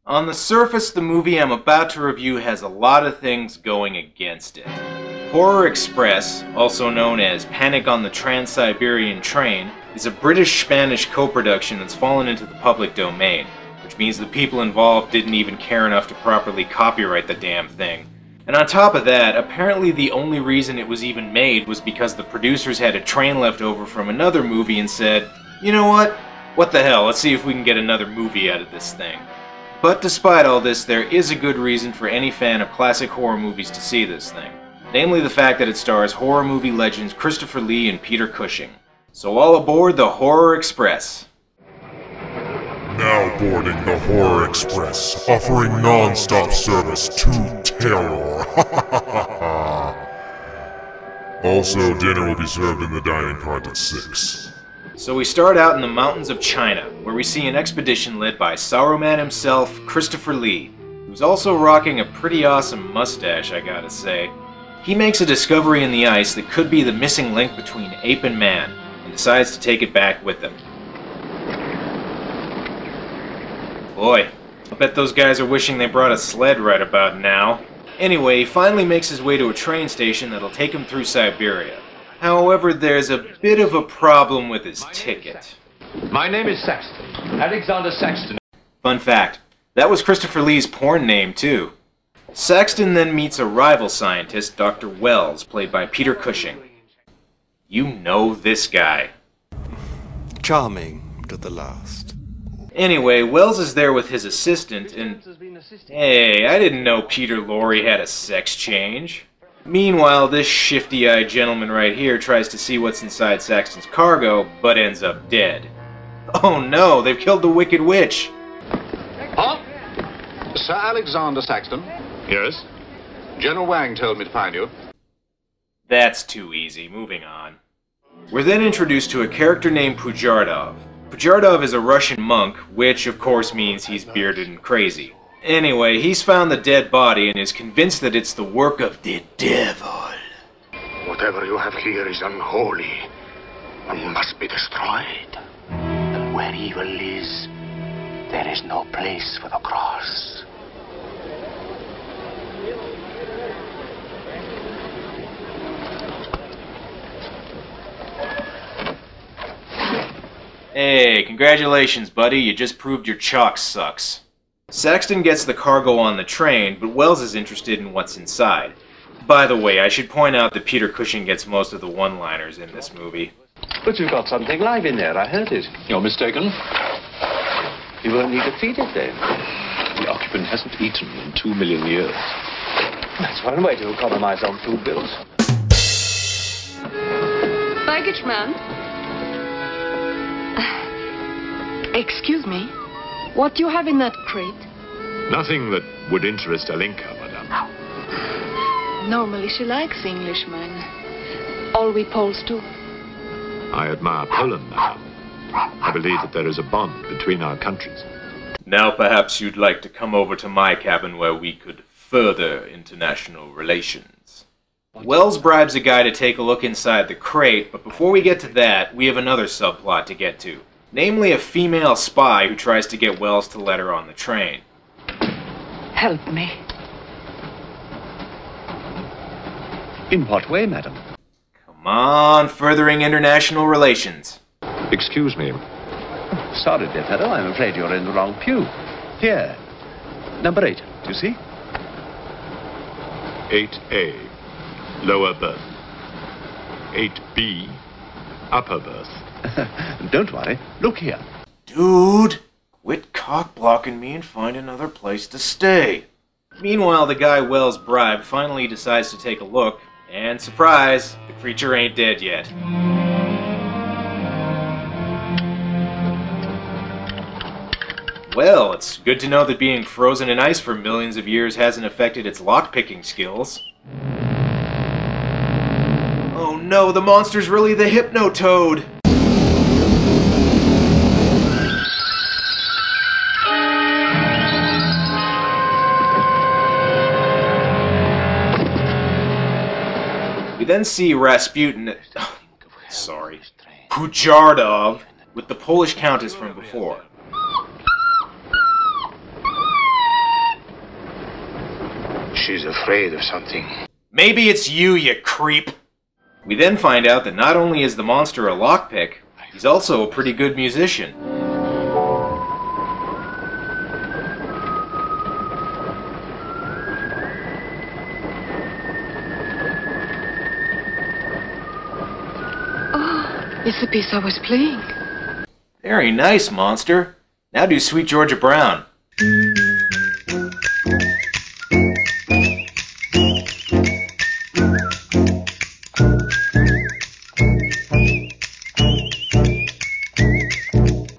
On the surface, the movie I'm about to review has a lot of things going against it. Horror Express, also known as Panic on the Trans-Siberian Train, is a British-Spanish co-production that's fallen into the public domain, which means the people involved didn't even care enough to properly copyright the damn thing. And on top of that, apparently the only reason it was even made was because the producers had a train left over from another movie and said, you know what? What the hell, let's see if we can get another movie out of this thing. But despite all this, there is a good reason for any fan of classic horror movies to see this thing. Namely the fact that it stars horror movie legends Christopher Lee and Peter Cushing. So all aboard the Horror Express. Now boarding the Horror Express, offering non-stop service to terror. Also, dinner will be served in the dining car at 6. So we start out in the mountains of China, where we see an expedition led by Saruman himself, Christopher Lee, who's also rocking a pretty awesome mustache, I gotta say. He makes a discovery in the ice that could be the missing link between ape and man, and decides to take it back with him. Boy, I bet those guys are wishing they brought a sled right about now. Anyway, he finally makes his way to a train station that'll take him through Siberia. However, there's a bit of a problem with his ticket. My name is Saxton. Alexander Saxton. Fun fact, that was Christopher Lee's porn name, too. Saxton then meets a rival scientist, Dr. Wells, played by Peter Cushing. You know this guy. Charming to the last. Anyway, Wells is there with his assistant, and... Hey, I didn't know Peter Lorre had a sex change. Meanwhile, this shifty-eyed gentleman right here tries to see what's inside Saxton's cargo, but ends up dead. Oh no, they've killed the Wicked Witch! Huh? Sir Alexander Saxton? Yes? General Wang told me to find you. That's too easy, moving on. We're then introduced to a character named Pujardov. Pujardov is a Russian monk, which of course means he's bearded and crazy. Anyway, he's found the dead body and is convinced that it's the work of the devil. Whatever you have here is unholy and must be destroyed. And where evil is, there is no place for the cross. Hey, congratulations, buddy. You just proved your chalk sucks. Saxton gets the cargo on the train, but Wells is interested in what's inside. By the way, I should point out that Peter Cushing gets most of the one-liners in this movie. But you've got something live in there, I heard it. You're mistaken. You won't need to feed it then. The occupant hasn't eaten in 2 million years. That's one way to economize on food bills. Baggage man? Excuse me. What do you have in that crate? Nothing that would interest Alinka, madame. Normally she likes Englishmen. All we Poles do. I admire Poland, madame. I believe that there is a bond between our countries. Now perhaps you'd like to come over to my cabin where we could further international relations. Wells bribes a guy to take a look inside the crate, but before we get to that, we have another subplot to get to. Namely a female spy who tries to get Wells to let her on the train. Help me. In what way, madam? Come on, furthering international relations. Excuse me. Sorry, dear fellow, I'm afraid you're in the wrong pew. Here. Number 8, do you see? 8A, lower berth. 8B, upper berth. Don't worry. Look here. Dude, quit cock-blocking me and find another place to stay. Meanwhile, the guy Wells bribed finally decides to take a look, and surprise, the creature ain't dead yet. Well, it's good to know that being frozen in ice for millions of years hasn't affected its lock-picking skills. Oh no, the monster's really the Hypno-Toad! We then see Rasputin, Pujardov, with the Polish countess from before. she's afraid of something. Maybe it's you, you creep! We then find out that not only is the monster a lockpick, he's also a pretty good musician. Oh, it's the piece I was playing. Very nice, monster. Now do Sweet Georgia Brown.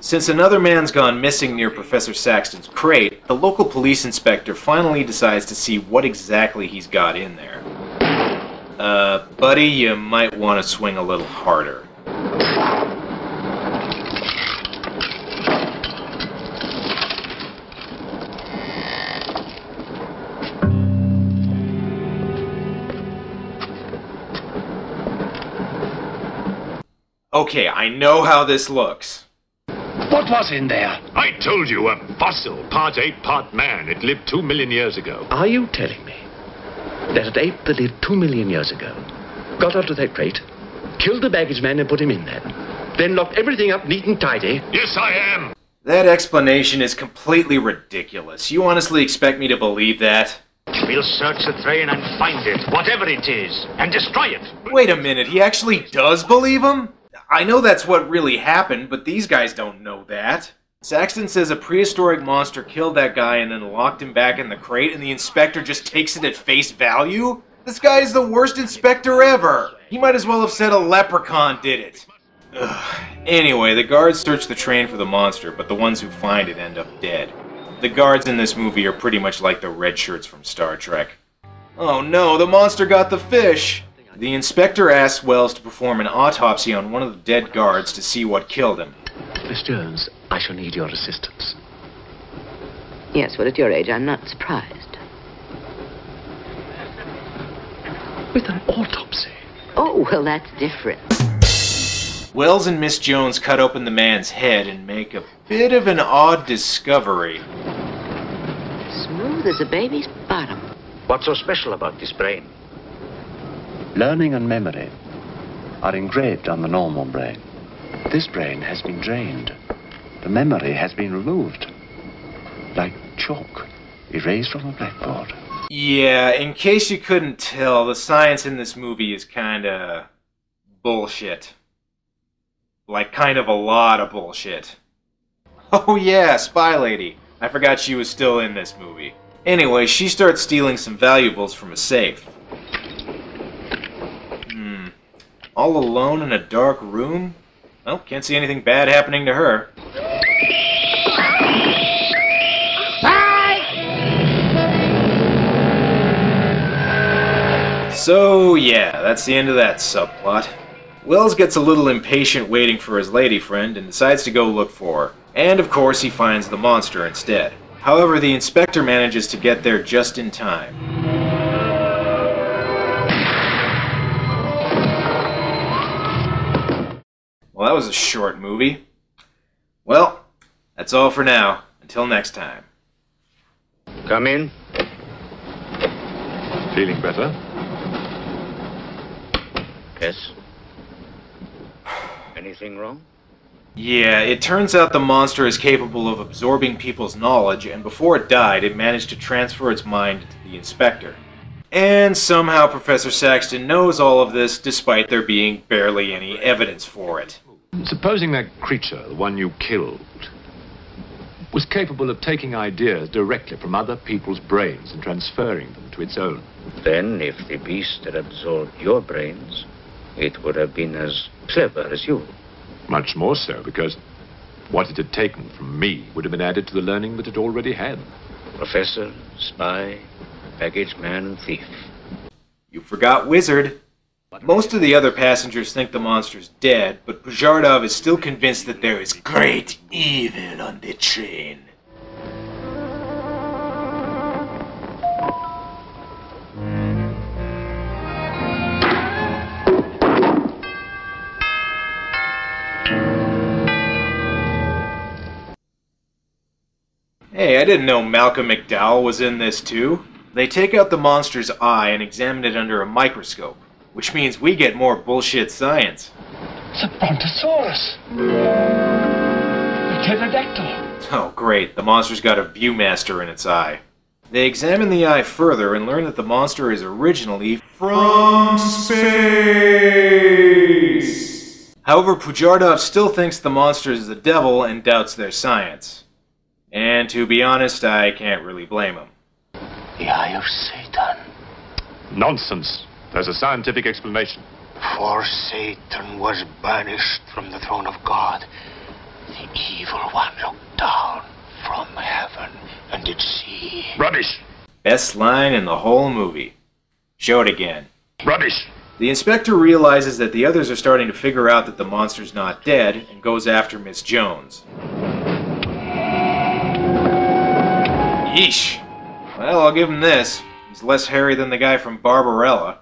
Since another man's gone missing near Professor Saxton's crate, the local police inspector finally decides to see what exactly he's got in there. Buddy, you might want to swing a little harder. Okay, I know how this looks. What was in there? I told you, a fossil, part ape, part man. It lived 2 million years ago. Are you telling me that an ape that lived 2 million years ago got onto that crate, killed the baggage man and put him in there, then locked everything up neat and tidy? Yes, I am. That explanation is completely ridiculous. You honestly expect me to believe that? We'll search the train and find it, whatever it is, and destroy it. Wait a minute, he actually does believe him? I know that's what really happened, but these guys don't know that. Saxton says a prehistoric monster killed that guy and then locked him back in the crate, and the inspector just takes it at face value? This guy is the worst inspector ever! He might as well have said a leprechaun did it. Ugh. Anyway, the guards search the train for the monster, but the ones who find it end up dead. The guards in this movie are pretty much like the red shirts from Star Trek. Oh no, the monster got the fish! The inspector asks Wells to perform an autopsy on one of the dead guards to see what killed him. Miss Jones, I shall need your assistance. Yes, well, at your age, I'm not surprised. With an autopsy? Oh, well, that's different. Wells and Miss Jones cut open the man's head and make a bit of an odd discovery. Smooth as a baby's bottom. What's so special about this brain? Learning and memory are engraved on the normal brain. This brain has been drained. The memory has been removed. Like chalk, erased from a blackboard. Yeah, in case you couldn't tell, the science in this movie is kinda bullshit. Like, kind of a lot of bullshit. Oh yeah, Spy Lady. I forgot she was still in this movie. Anyway, she starts stealing some valuables from a safe. All alone in a dark room? Well, can't see anything bad happening to her. So, yeah, that's the end of that subplot. Wells gets a little impatient waiting for his lady friend and decides to go look for her. And, of course, he finds the monster instead. However, the inspector manages to get there just in time. Well, that was a short movie. Well, that's all for now. Until next time. Come in. Feeling better? Yes. Anything wrong? Yeah, it turns out the monster is capable of absorbing people's knowledge, and before it died, it managed to transfer its mind to the inspector. And somehow Professor Saxton knows all of this, despite there being barely any evidence for it. Supposing that creature, the one you killed, was capable of taking ideas directly from other people's brains and transferring them to its own. Then, if the beast had absorbed your brains, it would have been as clever as you. Much more so, because what it had taken from me would have been added to the learning that it already had. Professor, spy, baggage man, and thief. You forgot Wizard. Most of the other passengers think the monster's dead, but Pujardov is still convinced that there is great evil on the train. Hey, I didn't know Malcolm McDowell was in this too. They take out the monster's eye and examine it under a microscope, which means we get more bullshit science. It's a brontosaurus. A pterodactyl. Oh great, the monster's got a Viewmaster in its eye. They examine the eye further and learn that the monster is originally from space. However, Pujardov still thinks the monster is the devil and doubts their science. And to be honest, I can't really blame him. The Eye of Satan. Nonsense. There's a scientific explanation. For Satan was banished from the throne of God. The evil one looked down from heaven and did see. Rubbish! Best line in the whole movie. Show it again. Rubbish! The inspector realizes that the others are starting to figure out that the monster's not dead and goes after Miss Jones. Yeesh. Well, I'll give him this. He's less hairy than the guy from Barbarella.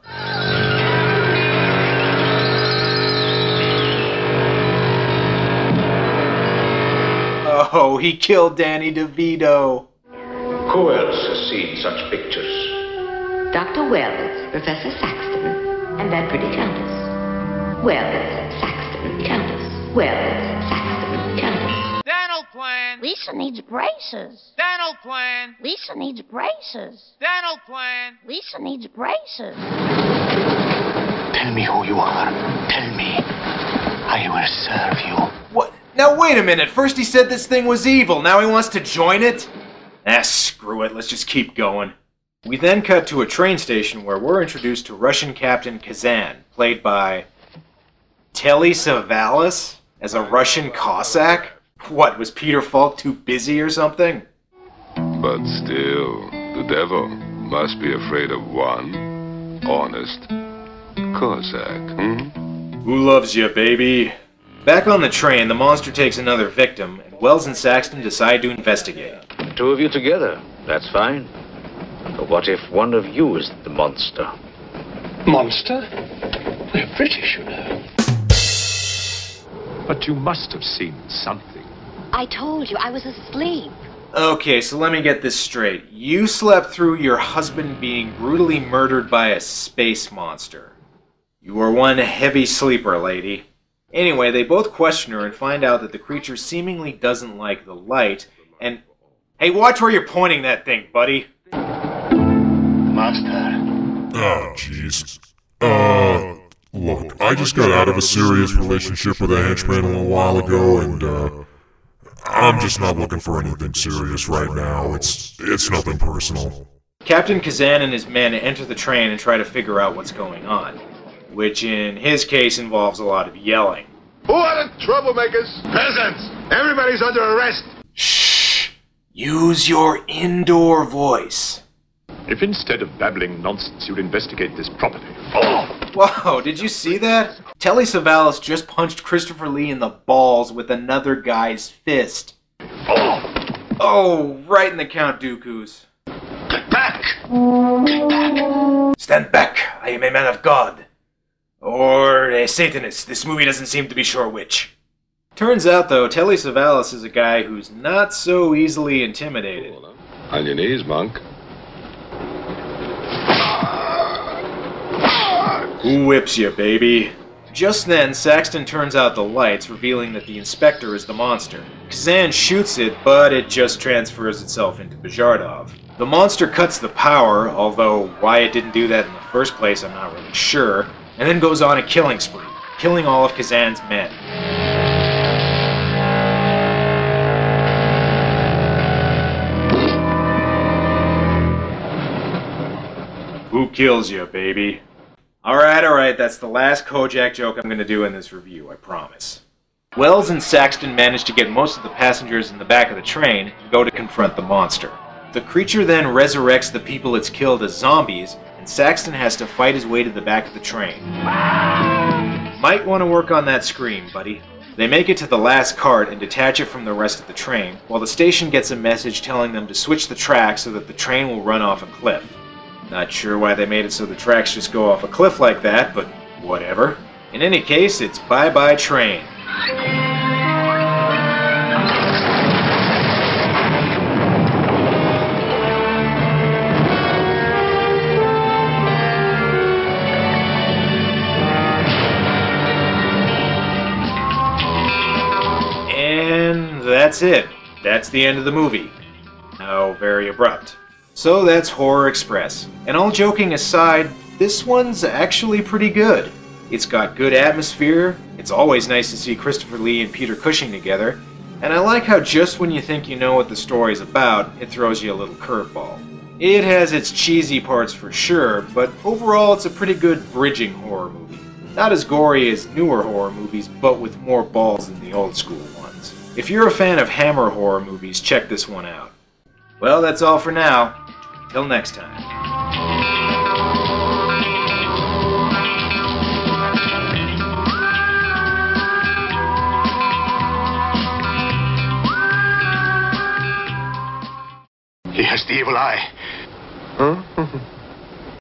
Oh, he killed Danny DeVito. Who else has seen such pictures? Dr. Wells, Professor Saxton, and that pretty countess. Wells, Saxton, countess. Wells, Saxton, countess. Dental plan. Lisa needs braces. Dental plan. Lisa needs braces. Dental plan. Lisa needs braces. Tell me who you are. Tell me. I will serve you. What? Now wait a minute. First he said this thing was evil. Now he wants to join it? Ah, screw it. Let's just keep going. We then cut to a train station where we're introduced to Russian Captain Kazan, played by Telly Savalas as a Russian Cossack? What, was Peter Falk too busy or something? But still, the devil must be afraid of one honest Cossack, Who loves you, baby? Back on the train, the monster takes another victim, and Wells and Saxton decide to investigate. Two of you together, that's fine. But what if one of you is the monster? Monster? We're British, you know. But you must have seen something. I told you I was asleep. Okay, so let me get this straight. You slept through your husband being brutally murdered by a space monster. You are one heavy sleeper, lady. Anyway, they both question her and find out that the creature seemingly doesn't like the light, and... Hey, watch where you're pointing that thing, buddy. Master. Oh, jeez. Look, I just got out of a serious relationship with a henchman a little while ago, and, I'm just not looking for anything serious right now. It's nothing personal. Captain Kazan and his men enter the train and try to figure out what's going on, which in his case involves a lot of yelling. Who are the troublemakers? Peasants! Everybody's under arrest! Shh! Use your indoor voice. If instead of babbling nonsense you'd investigate this properly. Oh! Whoa, did you see that? Telly Savalas just punched Christopher Lee in the balls with another guy's fist. Oh, right in the Count Dooku's. Get back! Get back! Stand back, I am a man of God. Or a Satanist, this movie doesn't seem to be sure which. Turns out, though, Telly Savalas is a guy who's not so easily intimidated. On your knees, monk. Who whips you, baby? Just then, Saxton turns out the lights, revealing that the inspector is the monster. Kazan shoots it, but it just transfers itself into Bajardov. The monster cuts the power, although why it didn't do that in the first place I'm not really sure, and then goes on a killing spree, killing all of Kazan's men. Who kills you, baby? Alright, that's the last Kojak joke I'm going to do in this review, I promise. Wells and Saxton manage to get most of the passengers in the back of the train and go to confront the monster. The creature then resurrects the people it's killed as zombies, and Saxton has to fight his way to the back of the train. Might want to work on that scream, buddy. They make it to the last cart and detach it from the rest of the train, while the station gets a message telling them to switch the tracks so that the train will run off a cliff. Not sure why they made it so the tracks just go off a cliff like that, but whatever. In any case, it's bye-bye train. that's it. That's the end of the movie. How very abrupt. So that's Horror Express. And all joking aside, this one's actually pretty good. It's got good atmosphere, it's always nice to see Christopher Lee and Peter Cushing together, and I like how just when you think you know what the story's about, it throws you a little curveball. It has its cheesy parts for sure, but overall it's a pretty good bridging horror movie. Not as gory as newer horror movies, but with more balls than the old school ones. If you're a fan of Hammer horror movies, check this one out. Well, that's all for now. Till next time. He has the evil eye. Huh?